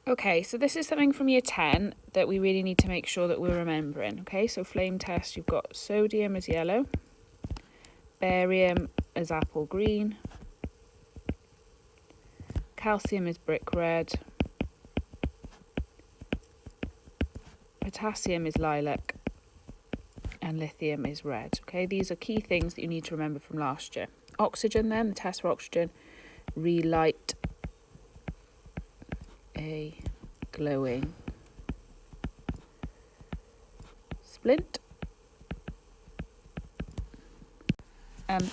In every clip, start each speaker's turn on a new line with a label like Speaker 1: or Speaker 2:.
Speaker 1: Okay, so this is something from year 10 that we really need to make sure that we're remembering. Okay, so flame test, you've got sodium as yellow, barium as apple green, calcium is brick red, potassium is lilac, and lithium is red. Okay, these are key things that you need to remember from last year. Oxygen then, the test for oxygen, relight a glowing splint.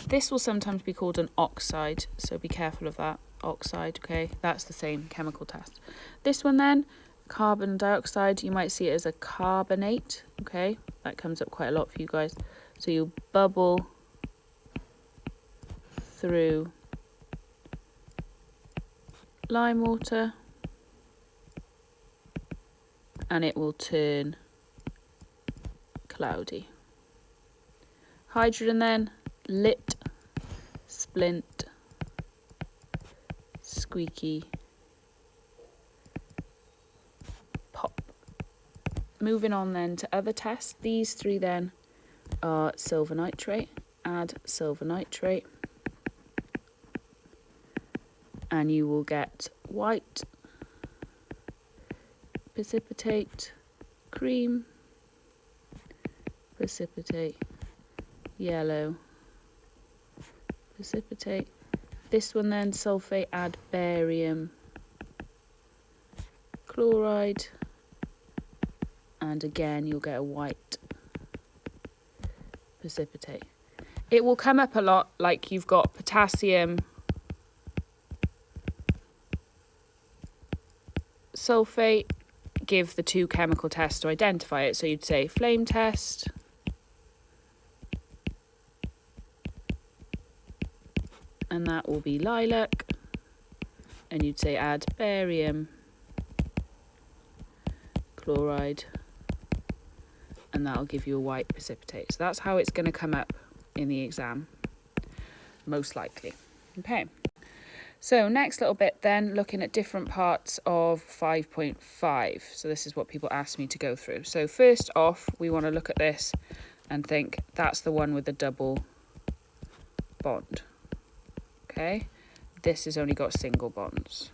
Speaker 1: This will sometimes be called an oxide, so be careful of that. Oxide, okay, that's the same chemical test. This one then, carbon dioxide, you might see it as a carbonate, okay, that comes up quite a lot for you guys. So you bubble through lime water and it will turn cloudy. Hydrogen then, lit, splint, squeaky, pop. Moving on then to other tests. These three then are silver nitrate. Add silver nitrate and you will get white, precipitate, cream, precipitate, yellow, precipitate. This one then, sulfate, add barium chloride, and again you'll get a white precipitate. It will come up a lot, like you've got potassium sulfate. Give the two chemical tests to identify it. So you'd say flame test, and that will be lilac, and you'd say add barium chloride, and that'll give you a white precipitate. So that's how it's going to come up in the exam, most likely. Okay, so next little bit then, looking at different parts of 5.5. So this is what people ask me to go through. So first off, we want to look at this and think that's the one with the double bond. Okay, this has only got single bonds.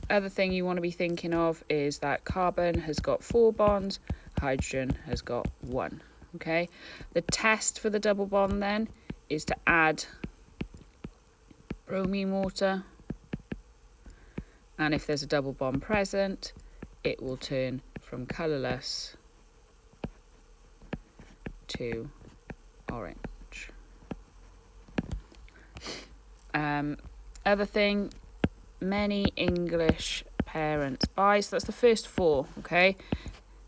Speaker 1: Other thing you want to be thinking of is that carbon has got 4 bonds, hydrogen has got 1. Okay, the test for the double bond then is to add bromine water, and if there's a double bond present, it will turn from colourless to orange. Other thing, many English parents buy, so that's the first 4, okay?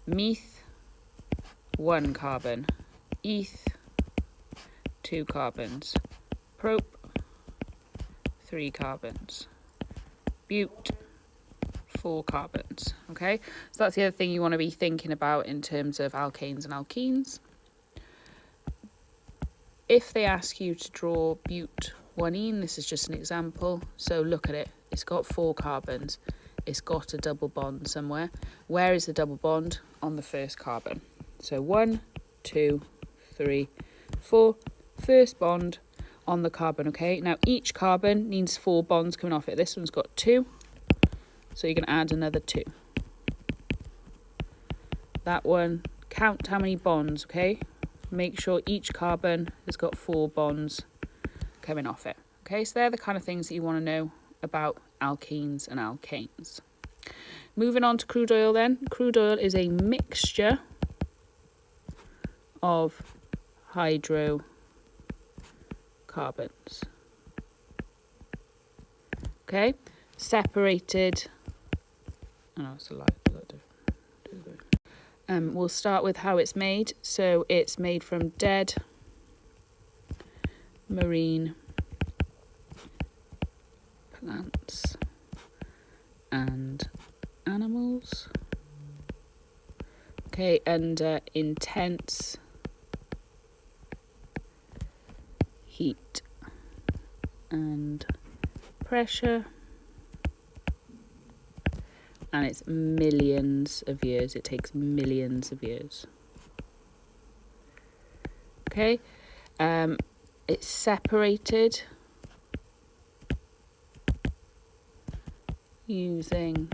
Speaker 1: Meth, 1 carbon. Eth, 2 carbons. Prop, 3 carbons. Bute, 4 carbons, okay? So that's the other thing you want to be thinking about in terms of alkanes and alkenes. If they ask you to draw bute 1ene, this is just an example, so look at it. It's got 4 carbons. It's got a double bond somewhere. Where is the double bond? On the first carbon. So 1, 2, 3, 4. First bond on the carbon, okay? Now each carbon needs 4 bonds coming off it. This one's got 2, so you can add another 2. That one, count how many bonds, okay? Make sure each carbon has got 4 bonds coming off it. Okay, so they're the kind of things that you want to know about alkenes and alkanes. Moving on to crude oil then. Crude oil is a mixture of hydrocarbons. Okay, separated. Oh no, it's a lie. We'll start with how it's made. So it's made from dead marine plants and animals. Okay, under intense heat and pressure. and it's millions of years. It takes millions of years. Okay, it's separated using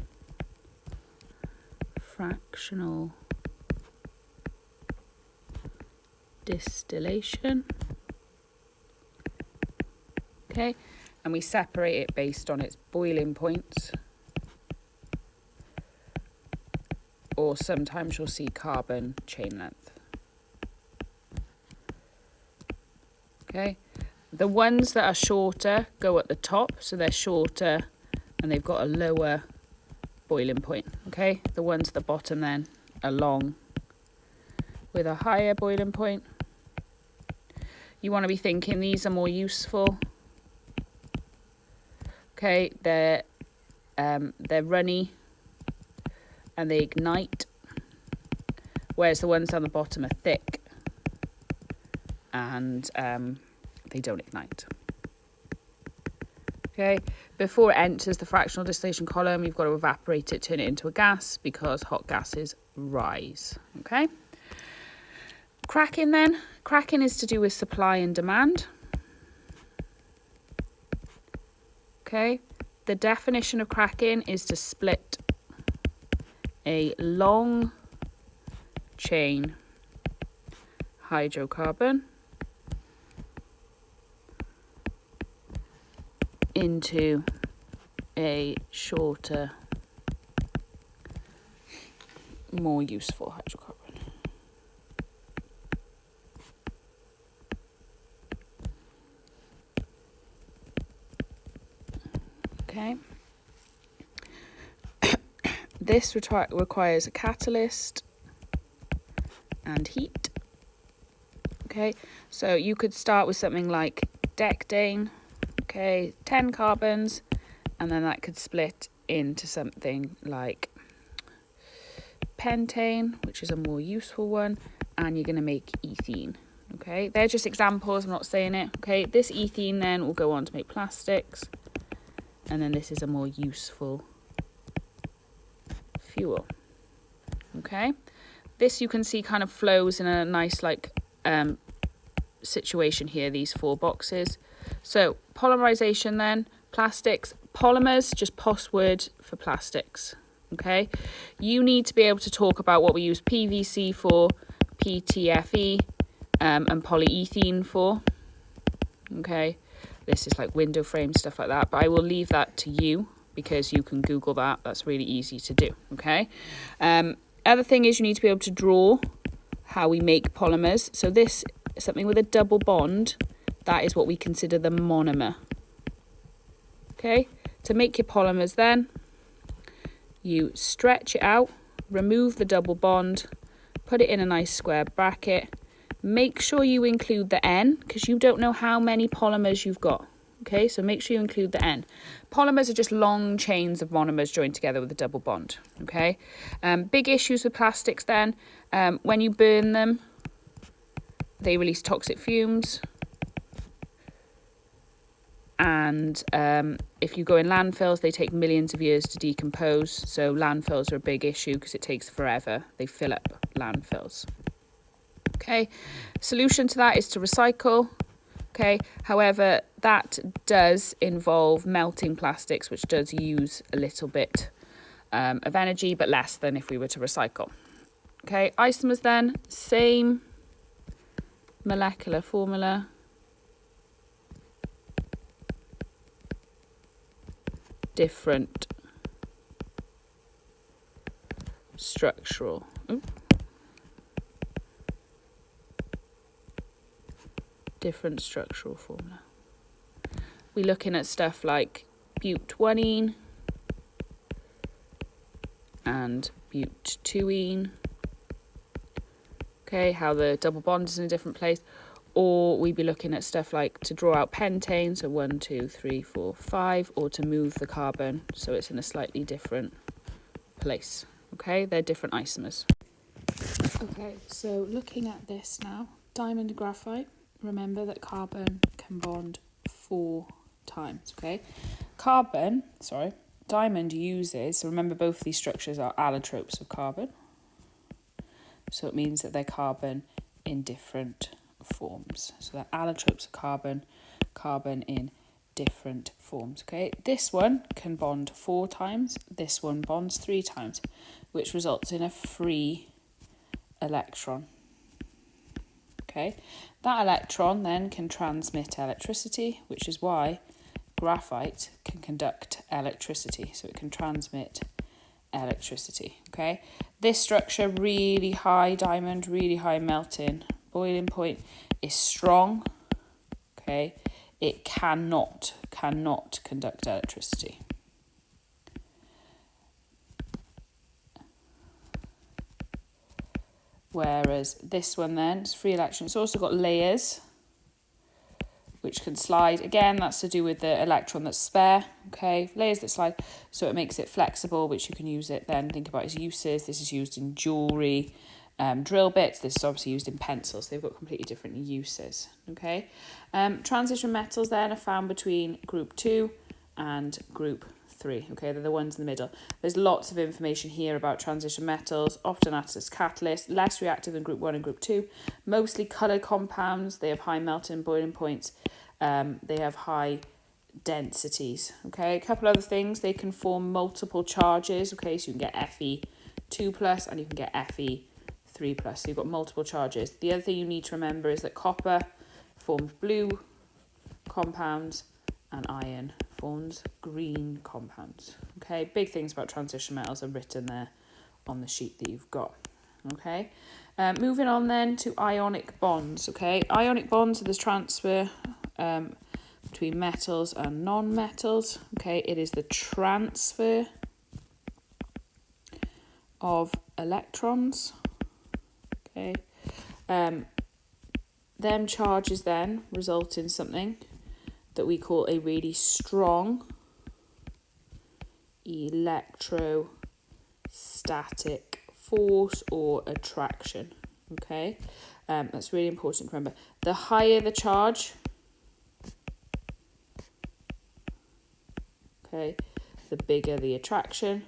Speaker 1: fractional distillation. Okay, and we separate it based on its boiling points, or sometimes you'll see carbon chain length. Okay, the ones that are shorter go at the top, so they're shorter and they've got a lower boiling point. Okay, the ones at the bottom then are long with a higher boiling point. You want to be thinking these are more useful. Okay, they're runny and they ignite, whereas the ones down the bottom are thick and they don't ignite. Okay, before it enters the fractional distillation column, you've got to evaporate it, turn it into a gas, because hot gases rise. Okay, cracking then. Cracking is to do with supply and demand. Okay, the definition of cracking is to split a long chain hydrocarbon into a shorter, more useful hydrocarbon. Okay. This requires a catalyst and heat. Okay, so you could start with something like dectane. Okay, 10 carbons, and then that could split into something like pentane, which is a more useful one, and you're going to make ethene. Okay, they're just examples, I'm not saying it. Okay, this ethene then will go on to make plastics, and then this is a more useful fuel. Okay, this you can see kind of flows in a nice situation here, these 4 boxes. So polymerization then, plastics, polymers, just POS word for plastics. Okay, you need to be able to talk about what we use PVC for, PTFE, and polyethylene for. Okay, this is like window frame, stuff like that, but I will leave that to you because you can Google that. That's really easy to do. Okay, other thing is you need to be able to draw how we make polymers. So this is something with a double bond. That is what we consider the monomer. Okay, to make your polymers then, you stretch it out, remove the double bond, put it in a nice square bracket. Make sure you include the N, because you don't know how many polymers you've got. Okay, so make sure you include the N. Polymers are just long chains of monomers joined together with a double bond. Okay, big issues with plastics then. When you burn them, they release toxic fumes. And if you go in landfills, they take millions of years to decompose. So landfills are a big issue because it takes forever. They fill up landfills. Okay, solution to that is to recycle. Okay, however, that does involve melting plastics, which does use a little bit of energy, but less than if we were to recycle. Okay, isomers then, same molecular formula. Different structural. Different structural formula. We're looking at stuff like but-1-ene and but-2-ene. Okay, how the double bond is in a different place. Or we'd be looking at stuff like to draw out pentane, so 1, 2, 3, 4, 5, or to move the carbon so it's in a slightly different place. Okay, they're different isomers. Okay, so looking at this now, diamond and graphite, remember that carbon can bond 4 times, okay? Diamond diamond uses, so remember both of these structures are allotropes of carbon. So it means that they're carbon in different forms. So they're allotropes of carbon, carbon in different forms. Okay, this one can bond 4 times, this one bonds 3 times, which results in a free electron. Okay, that electron then can transmit electricity, which is why graphite can conduct electricity. So it can transmit electricity. Okay, this structure, really high diamond, really high melting, boiling point, is strong. Okay, it cannot conduct electricity. Whereas this one then is free electron. It's also got layers which can slide. Again, that's to do with the electron that's spare. Okay, layers that slide, so it makes it flexible, which you can use it then. Think about its uses. This is used in jewellery, drill bits. This is obviously used in pencils. They've got completely different uses. Okay, transition metals then are found between group 2 and group 3. Okay, they're the ones in the middle. There's lots of information here about transition metals, often acts as catalysts, less reactive than group 1 and group 2, mostly coloured compounds. They have high melting and boiling points. They have high densities. Okay, a couple other things, they can form multiple charges. Okay, so you can get Fe2 plus and you can get Fe3 plus. So you've got multiple charges. The other thing you need to remember is that copper forms blue compounds and iron forms green compounds. Okay, big things about transition metals are written there on the sheet that you've got. Okay, moving on then to ionic bonds. Okay, ionic bonds are the transfer between metals and non-metals. Okay, it is the transfer of electrons. Okay, them charges then result in something that we call a really strong electrostatic force or attraction. Okay, that's really important to remember. The higher the charge, okay, the bigger the attraction.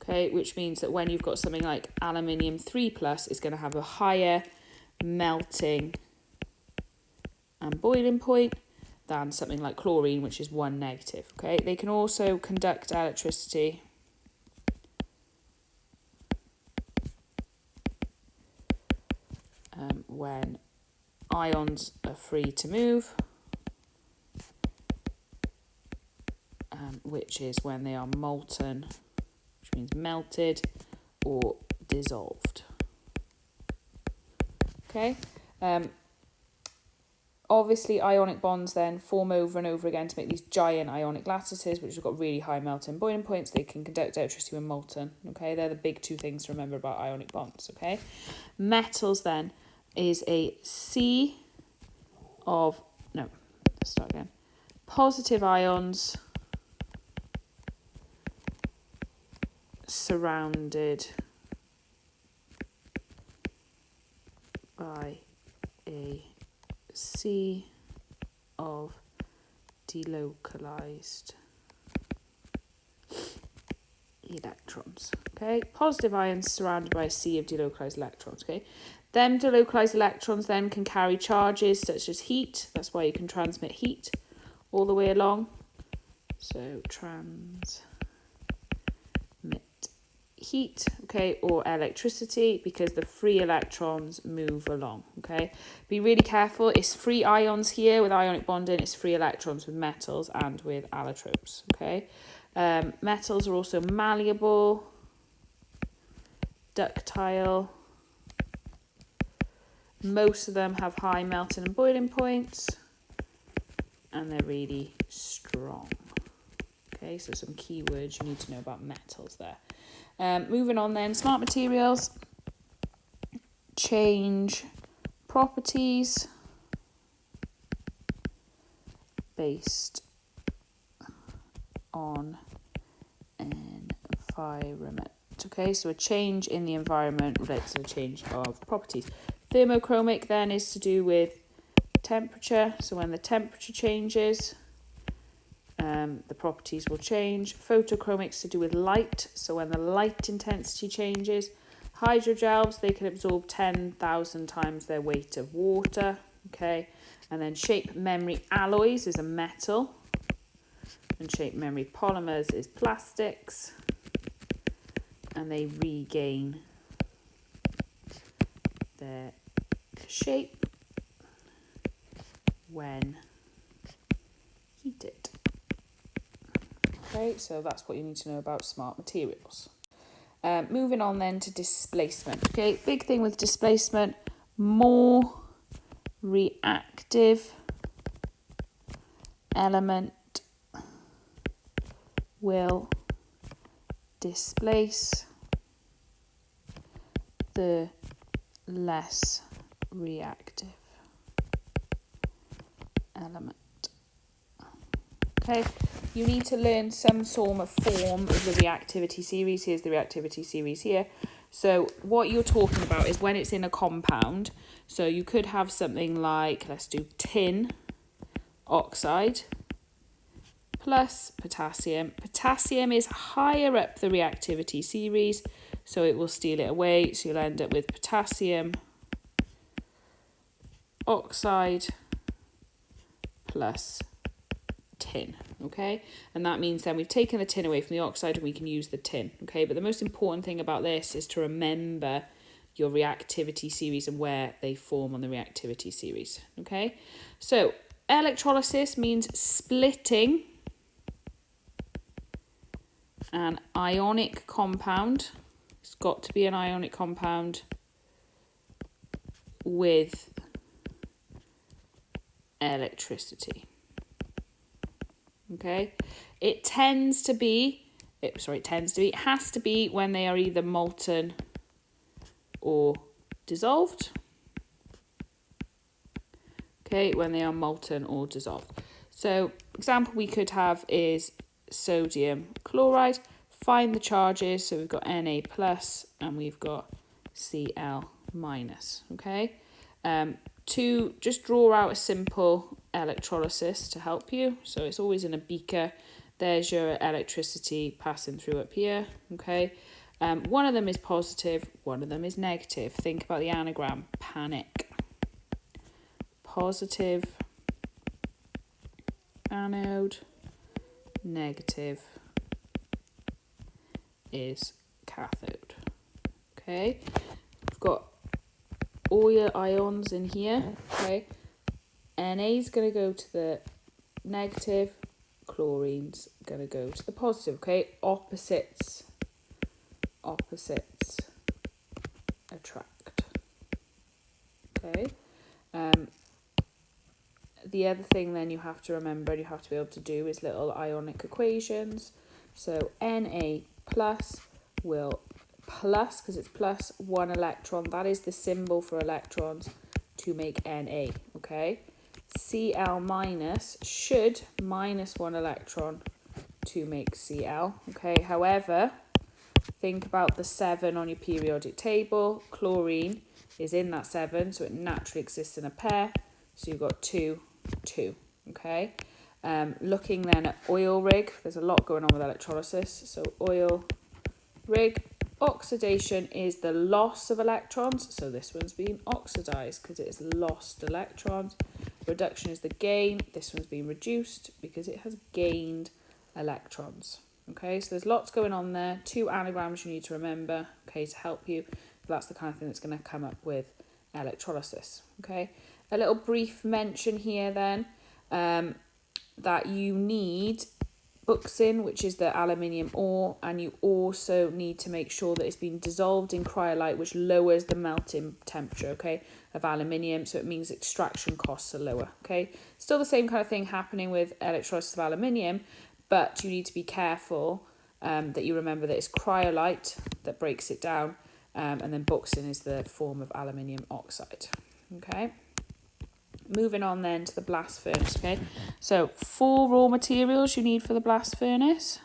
Speaker 1: Okay, which means that when you've got something like aluminium 3 plus, it's going to have a higher melting and boiling point than something like chlorine, which is 1 negative. Okay, they can also conduct electricity when ions are free to move, which is when they are molten, which means melted or dissolved. Okay, obviously ionic bonds then form over and over again to make these giant ionic lattices, which have got really high melting boiling points. They can conduct electricity when molten. Okay, they're the big 2 things to remember about ionic bonds. Okay, metals then is a sea of, no, let's start again, positive ions surrounded by a sea of delocalized electrons. Okay, positive ions surrounded by a sea of delocalized electrons. Okay, them delocalized electrons then can carry charges such as heat. That's why you can transmit heat all the way along. So transmit heat, okay, or electricity, because the free electrons move along. Okay, be really careful. It's free ions here with ionic bonding. It's free electrons with metals and with allotropes. Okay, metals are also malleable, ductile. Most of them have high melting and boiling points, and they're really strong. Okay, so some keywords you need to know about metals there. Moving on then, smart materials change properties based on environment. Okay, so a change in the environment relates to a change of properties. Thermochromic then is to do with temperature. So when the temperature changes, the properties will change. Photochromics to do with light. So when the light intensity changes. Hydrogels, they can absorb 10,000 times their weight of water. Okay. And then shape memory alloys is a metal. And shape memory polymers is plastics. And they regain their shape when heated. Okay, so that's what you need to know about smart materials. Moving on then to displacement. Okay, big thing with displacement, more reactive element will displace the less reactive element. Okay, you need to learn some sort of form of the reactivity series. Here's the reactivity series here. So what you're talking about is when it's in a compound. So you could have something like, let's do tin oxide plus potassium. Potassium is higher up the reactivity series, so it will steal it away. So you'll end up with potassium oxide plus tin, okay? And that means then we've taken the tin away from the oxide and we can use the tin, okay? But the most important thing about this is to remember your reactivity series and where they form on the reactivity series, okay? So electrolysis means splitting an ionic compound. It's got to be an ionic compound with electricity. Okay, it has to be when they are either molten or dissolved. Okay, when they are molten or dissolved. So, example we could have is sodium chloride. Find the charges. So we've got Na plus and we've got Cl minus. Okay, to just draw out a simple electrolysis to help you. So it's always in a beaker. There's your electricity passing through up here. Okay, one of them is positive, one of them is negative. Think about the anagram, panic. Positive anode, negative is cathode. Okay, we've got all your ions in here. Okay, Na is going to go to the negative, chlorine's going to go to the positive. Okay, opposites attract. Okay, the other thing then you have to remember and you have to be able to do is little ionic equations. So Na plus will plus, because it's plus 1 electron, that is the symbol for electrons to make Na, okay? Cl minus should minus 1 electron to make Cl, okay? However, think about the 7 on your periodic table. Chlorine is in that 7, so it naturally exists in a pair. So you've got 2, 2, okay? Looking then at oil rig, there's a lot going on with electrolysis. So oil rig, oxidation is the loss of electrons. So this one's been oxidized because it's lost electrons. Reduction is the gain. This one's been reduced because it has gained electrons. Okay, so there's lots going on there. 2 anagrams you need to remember, okay, to help you. That's the kind of thing that's going to come up with electrolysis. Okay, a little brief mention here then that you need buxin, which is the aluminium ore, and you also need to make sure that it's been dissolved in cryolite, which lowers the melting temperature, okay, of aluminium, so it means extraction costs are lower. Okay, still the same kind of thing happening with electrolysis of aluminium, but you need to be careful that you remember that it's cryolite that breaks it down, and then buxin is the form of aluminium oxide. Okay, moving on then to the blast furnace. Okay, so 4 raw materials you need for the blast furnace.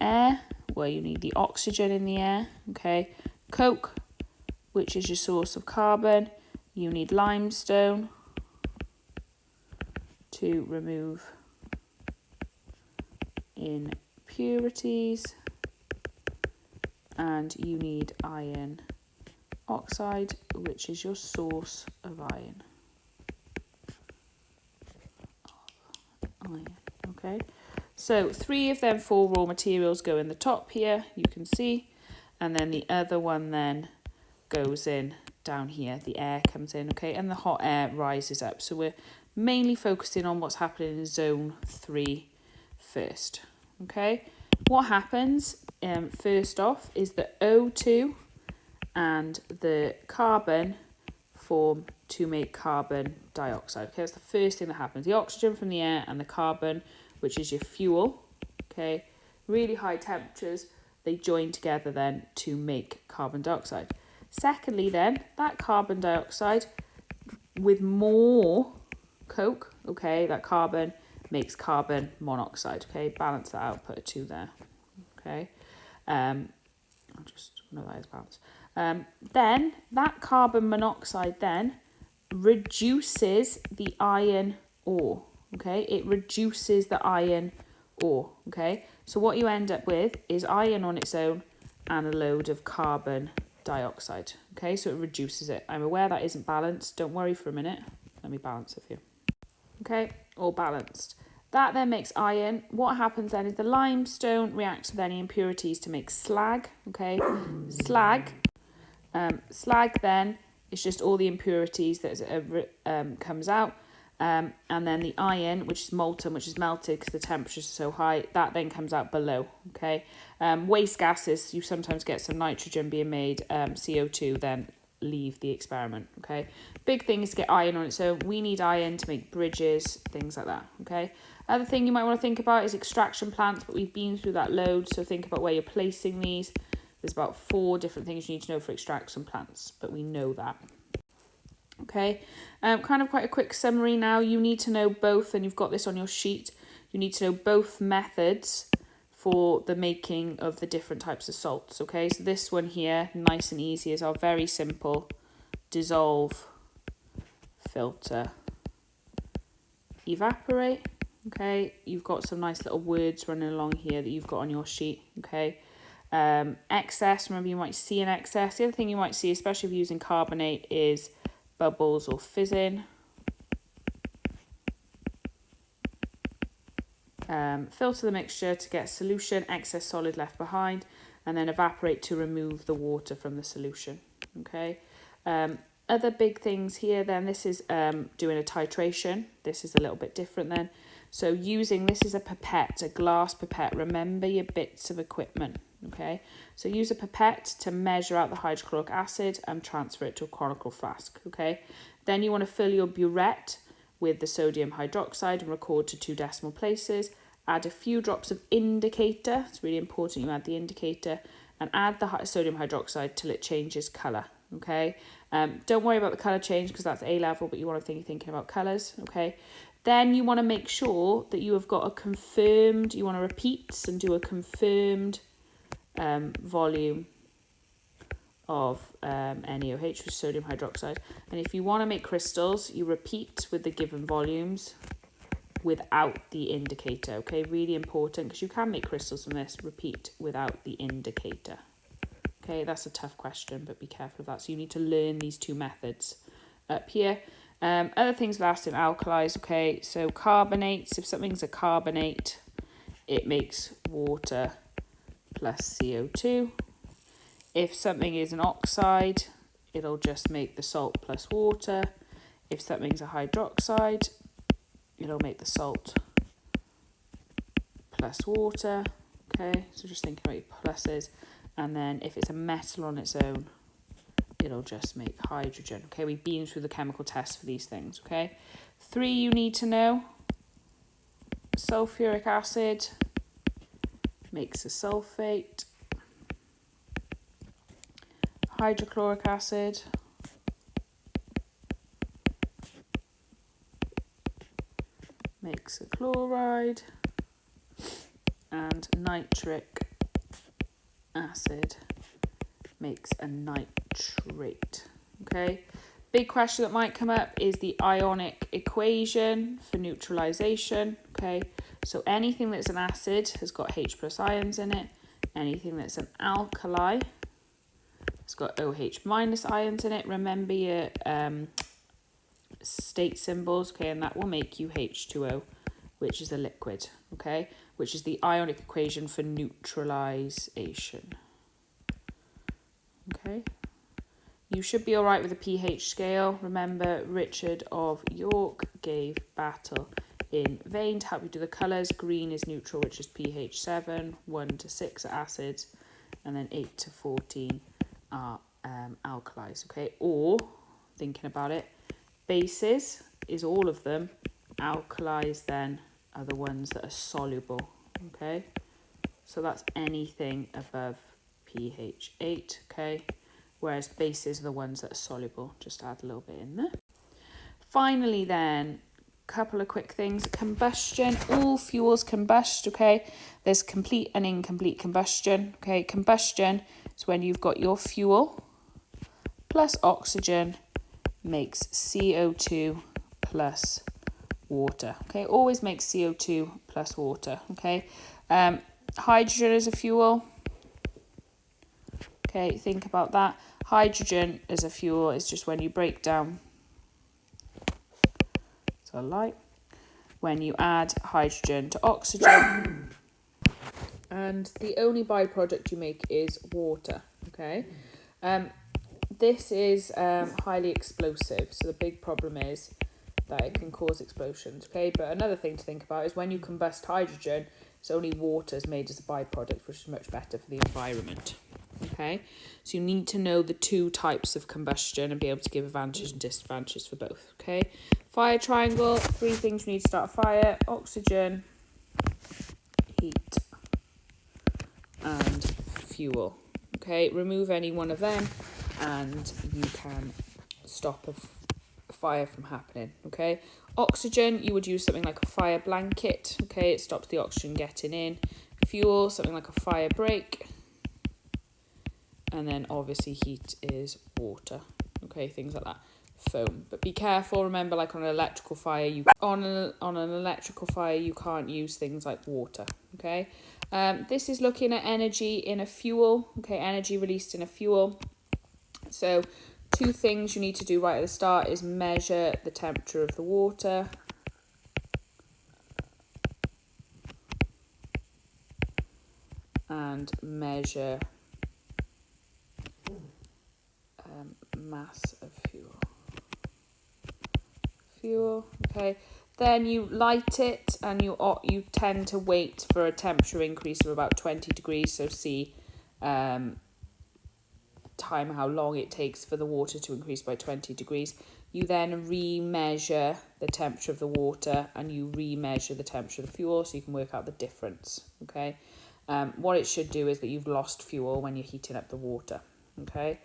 Speaker 1: Air, well, you need the oxygen in the air. Okay, coke, which is your source of carbon. You need limestone, to remove impurities, and you need iron oxide, which is your source of iron. Okay, so 3 of them 4 raw materials go in the top here, you can see, and then the other one then goes in down here, the air comes in, okay, and the hot air rises up. So we're mainly focusing on what's happening in zone 3 first, okay. What happens first off is the O2 and the carbon form to make carbon dioxide. Okay, that's the first thing that happens. The oxygen from the air and the carbon, which is your fuel, okay, really high temperatures, they join together then to make carbon dioxide. Secondly then, that carbon dioxide with more coke, okay, that carbon makes carbon monoxide, okay, balance that out, put a 2 there, okay, I'll just know that is balanced. Then that carbon monoxide then reduces the iron ore, okay, it reduces the iron ore, okay, so what you end up with is iron on its own and a load of carbon dioxide, okay, so it reduces it. I'm aware that isn't balanced, don't worry for a minute, let me balance it for you. Okay, all balanced. That then makes iron. What happens then is the limestone reacts with any impurities to make slag, okay, slag then is just all the impurities that comes out, and then the iron, which is molten, which is melted because the temperatures are so high, that then comes out below, okay. Waste gases, you sometimes get some nitrogen being made, CO2 then leave the experiment, okay. Big thing is to get iron on its own. We need iron to make bridges, things like that, okay. Other thing you might want to think about is extraction plants, but we've been through that load, so think about where you're placing these. There's about 4 different things you need to know for extraction plants, but we know that. Okay, kind of quite a quick summary now. You need to know both, and you've got this on your sheet, you need to know both methods for the making of the different types of salts, okay. So this one here, nice and easy, is our very simple dissolve, filter, evaporate, okay. You've got some nice little words running along here that you've got on your sheet, okay. Excess, remember you might see an excess. The other thing you might see, especially if you're using carbonate, is bubbles or fizzing. Filter the mixture to get solution, excess solid left behind, and then evaporate to remove the water from the solution, okay. Other big things here then, this is doing a titration. This is a little bit different then. So using, this is a pipette, a glass pipette. Remember your bits of equipment, okay? So use a pipette to measure out the hydrochloric acid and transfer it to a conical flask, okay? Then you want to fill your burette with the sodium hydroxide and record to 2 decimal places. Add a few drops of indicator. It's really important you add the indicator, and add the sodium hydroxide till it changes colour, okay? Don't worry about the colour change because that's A level, but you want to thinking about colours, okay? Then you want to make sure that you have got a confirmed, you want to repeat and do a confirmed volume of NaOH, which is sodium hydroxide. And if you want to make crystals, you repeat with the given volumes without the indicator, okay? Really important, because you can make crystals from this. Repeat without the indicator. Okay, that's a tough question, but be careful of that. So you need to learn these 2 methods up here. Other things last in alkalis, okay? So carbonates, if something's a carbonate, it makes water plus CO2. If something is an oxide, it'll just make the salt plus water. If something's a hydroxide, it'll make the salt plus water, okay? So just think about your pluses. And then if it's a metal on its own, it'll just make hydrogen, okay? We've been through the chemical test for these things, okay? 3 you need to know. Sulfuric acid makes a sulfate. Hydrochloric acid makes a chloride. And nitric acid makes a nitrate, okay? Big question that might come up is the Ionic equation for neutralization. Okay, so anything that's an acid has got H plus ions in it. Anything that's an alkali has got OH minus ions in it. Remember your state symbols, okay, and that will make you H2O, which is a liquid, okay, which is the Ionic equation for neutralization. Okay. You should be all right with a pH scale. Remember, Richard of York gave battle in vain to help you do the colours. Green is neutral, which is pH 7, 1 to 6 are acids, and then 8 to 14 are alkalis, okay? Or, thinking about it, bases is all of them. Alkalis then are the ones that are soluble, okay? So that's anything above pH 8, okay? Whereas bases are the ones that are soluble. Just add a little bit in there. Finally then, a couple of quick things. Combustion, all fuels combust, okay? There's complete and incomplete combustion, okay? Combustion is when you've got your fuel plus oxygen makes CO2 plus water, okay? Always makes CO2 plus water, okay? Hydrogen is a fuel. Okay, think about that. Hydrogen as a fuel is just when you break down, so light, when you add hydrogen to oxygen, and the only byproduct you make is water, okay? This is highly explosive, so the big problem is that it can cause explosions, okay? But another thing to think about is when you combust hydrogen, it's only water is made as a byproduct, which is much better for the environment. Okay, so you need to know the two types of combustion and be able to give advantages and disadvantages for both. Okay, fire triangle, 3 things you need to start a fire: oxygen, heat, and fuel. Okay, remove any one of them and you can stop a fire from happening. Okay, oxygen, you would use something like a fire blanket. Okay, it stops the oxygen getting in. Fuel, something like a fire break. And then obviously heat is water, okay, things like that. Foam, but be careful. Remember, like on an electrical fire, you can't use things like water. Okay, this is looking at energy in a fuel. Okay, energy released in a fuel. So 2 things you need to do right at the start is measure the temperature of the water. And measure mass of fuel. Okay, then you light it and you tend to wait for a temperature increase of about 20 degrees. So see time how long it takes for the water to increase by 20 degrees. You then re-measure the temperature of the water and you re-measure the temperature of the fuel so you can work out the difference. Okay, what it should do is that you've lost fuel when you're heating up the water. Okay.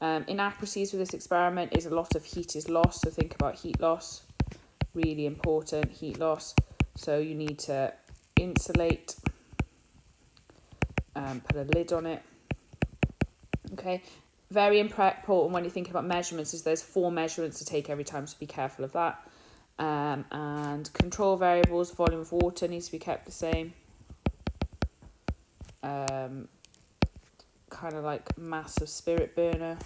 Speaker 1: Inaccuracies with this experiment is a lot of heat is lost, so think about heat loss, really important, heat loss. So you need to insulate, put a lid on it. Okay, very important when you think about measurements is there's 4 measurements to take every time, so be careful of that. And control variables, volume of water needs to be kept the same. Kind of like mass of spirit burner.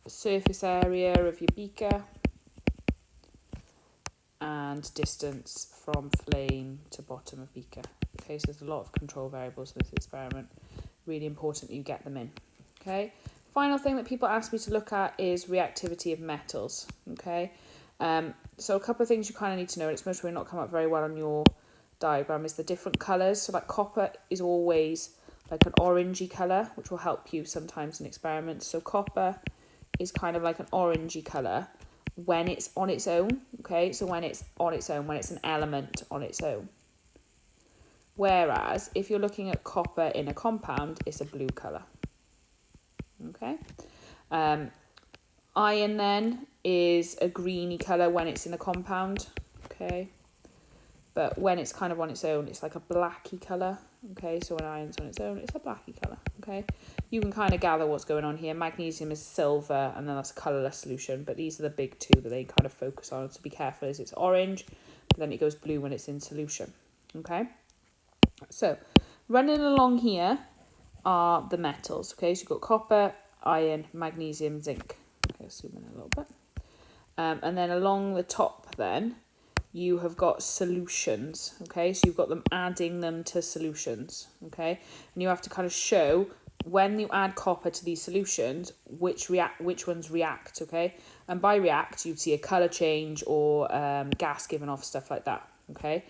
Speaker 1: Surface area of your beaker. And distance from flame to bottom of beaker. Okay, so there's a lot of control variables in this experiment. Really important that you get them in. Okay, final thing that people ask me to look at is reactivity of metals. Okay, so a couple of things you kind of need to know, and it's most probably not come up very well on your diagram, is the different colours. So like copper is always like an orangey colour, which will help you sometimes in experiments. So copper is kind of like an orangey colour when it's on its own. Okay, so when it's on its own, when it's an element on its own. Whereas if you're looking at copper in a compound, it's a blue colour. Okay, iron then is a greeny colour when it's in a compound. Okay, but when it's kind of on its own, it's like a blacky colour. Okay, so when iron's on its own, it's a blacky colour. Okay. okay? You can kind of gather what's going on here. Magnesium is silver, and then that's a colourless solution, but these are the big two that they kind of focus on. So be careful, as it's orange, but then it goes blue when it's in solution, okay? So running along here are the metals, okay? So you've got copper, iron, magnesium, zinc. Okay, I'll zoom in a little bit. And then along the top then, you have got solutions, okay? So you've got them adding them to solutions, okay? And you have to kind of show when you add copper to these solutions, which ones react, okay? And by react, you'd see a colour change or gas given off, stuff like that, okay?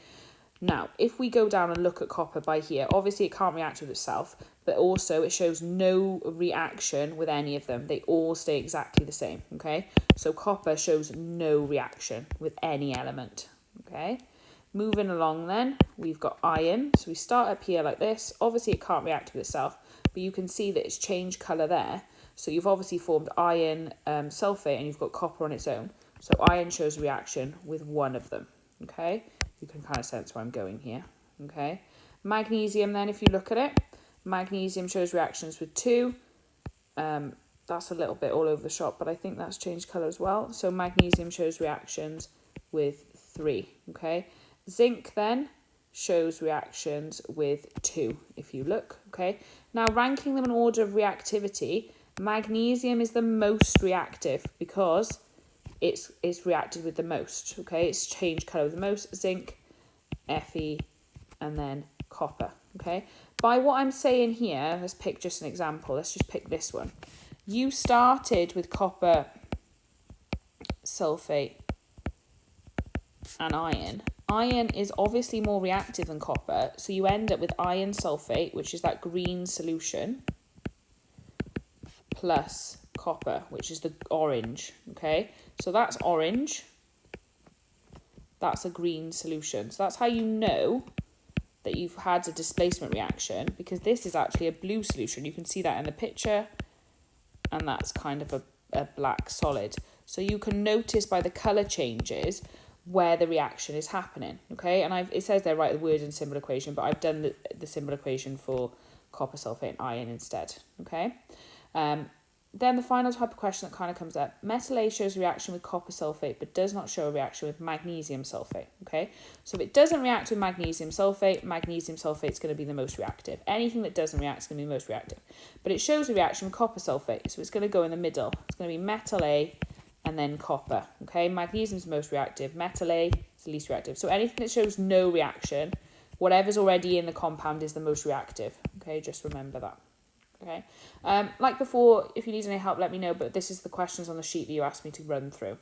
Speaker 1: Now, if we go down and look at copper by here, obviously it can't react with itself, but also it shows no reaction with any of them. They all stay exactly the same, okay? So copper shows no reaction with any element, okay? Moving along then, we've got iron. So we start up here like this. Obviously it can't react with itself, but you can see that it's changed colour there. So you've obviously formed iron sulfate, and you've got copper on its own. So iron shows reaction with one of them, okay? You can kind of sense where I'm going here, okay? Magnesium then, if you look at it, magnesium shows reactions with 2. That's a little bit all over the shop, but I think that's changed colour as well. So magnesium shows reactions with 3, okay? Zinc then shows reactions with 2, if you look, okay? Now, ranking them in order of reactivity, magnesium is the most reactive because it's reacted with the most, okay? It's changed colour with the most. Zinc, Fe, and then copper, okay? By what I'm saying here, let's pick just an example. Let's just pick this one. You started with copper, sulfate, and iron. Iron is obviously more reactive than copper, so you end up with iron sulfate, which is that green solution, plus copper, which is the orange, okay? So that's orange. That's a green solution. So that's how you know that you've had a displacement reaction, because this is actually a blue solution. You can see that in the picture, and that's kind of a black solid. So you can notice by the colour changes where the reaction is happening, okay? And it says there, write the word and symbol equation, but I've done the symbol equation for copper, sulfate, and iron instead, okay? Then the final type of question that kind of comes up, metallation shows reaction with copper sulfate but does not show a reaction with magnesium sulfate, okay? So if it doesn't react with magnesium sulfate is going to be the most reactive. Anything that doesn't react is going to be the most reactive. But it shows a reaction with copper sulfate, so it's going to go in the middle. It's going to be metal A and then copper, okay? Magnesium is the most reactive, metal A is the least reactive. So anything that shows no reaction, whatever's already in the compound is the most reactive, okay? Just remember that. Okay, like before, if you need any help, let me know, but this is the questions on the sheet that you asked me to run through.